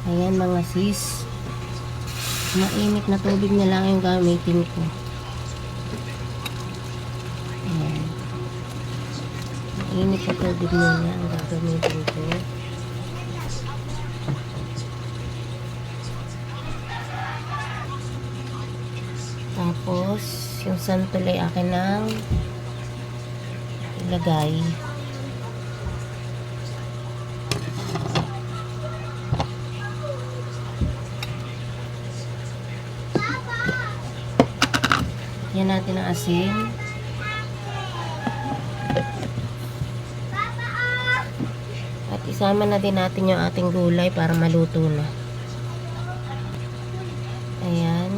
Ayan mga sis. Mainit na tubig na lang yung gamitin ko. Ayan. Mainit na tubig muna ang gagamitin ko. Tapos, yung santol ay akin ng ilagay. Yan natin ang asin. At isama na din natin yung ating gulay para maluto na. Ayan.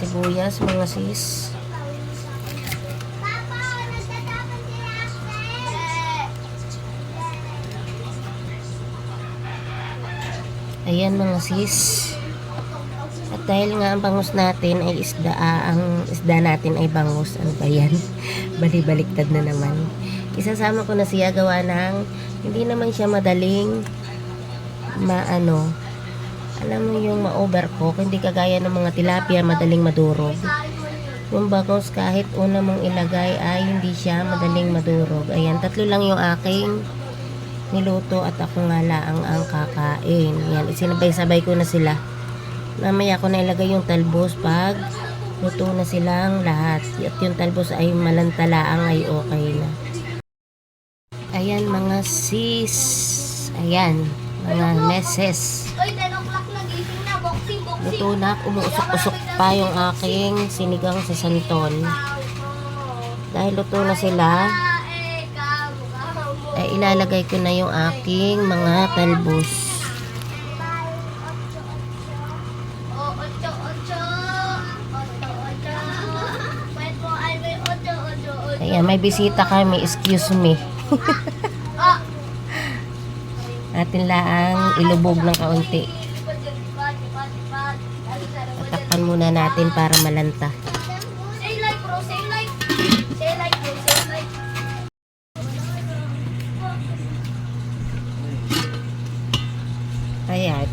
Sibuyas, mga sis. Ayan mga sis. At dahil nga ang bangus natin ay isda, ang isda natin ay bangus. Ano ba yan? Bali-baliktad na naman. Isasama ko na siya gawa ng hindi naman siya madaling alam mo yung ma-overcook, hindi kagaya ng mga tilapia madaling madurog. Yung bangus kahit una mong ilagay ay hindi siya madaling madurog. Ayan, 3 lang yung aking niluto at ako nga lang ang kakain. Yan, isinabay-sabay ko na sila. Mamaya ko na ilagay yung talbos pag luto na silang lahat. At yung talbos ay malantalaang ay okay na. Ayan mga sis. Ayan, mga meses. Luto na, umuusok-usok pa yung aking sinigang sa santol. Dahil luto na sila, ay ilalagay ko na yung aking mga talbos. Ayan, may bisita kami, excuse me. Atin lang ilubog ng kaunti. Tatakpan muna natin para malanta. Ayan.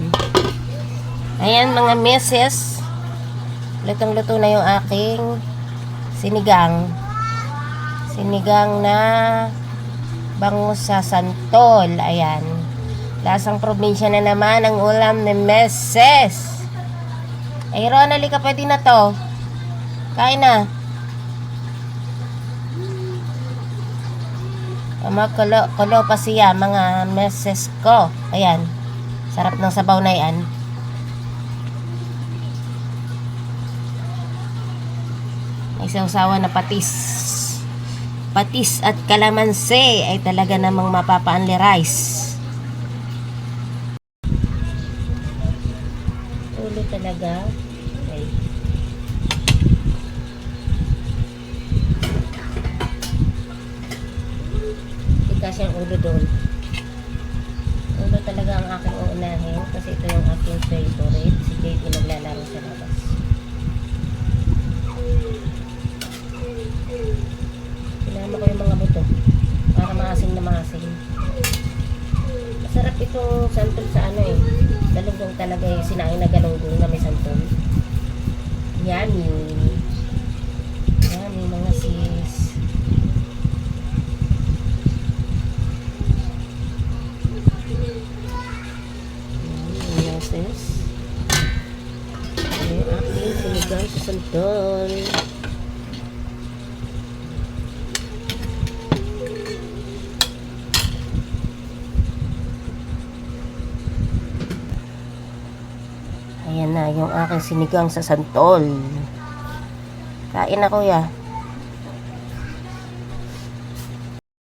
Ayan mga meses. Lutong-luto na yung aking sinigang. Sinigang na bangus sa santol. Ayan. Lasang probinsya na naman ang ulam ni meses. Ay, Ronald, ka pwede na to. Kain na. Kulo pa siya, mga meses ko. Ayan. Sarap ng sabaw na yan. May sausawa na patis. Patis at kalamansi ay talaga namang mapapa-only rice. Ulo talaga. Okay. Ika siyang ulo doon. Ulo talaga ang aking uunahin kasi ito yung aking favorite. Si JD naglalaro sa labas. Sinama ko yung mga buto para maasim na maasim. Masarap itong santol sa galunggong talaga yung sinaing na galunggong na may santol. Yummy. Yummy mga sis. Yummy sis. Yung aking sinigang sa santol. Ayan na yung aking sinigang sa santol. Kain na kuya.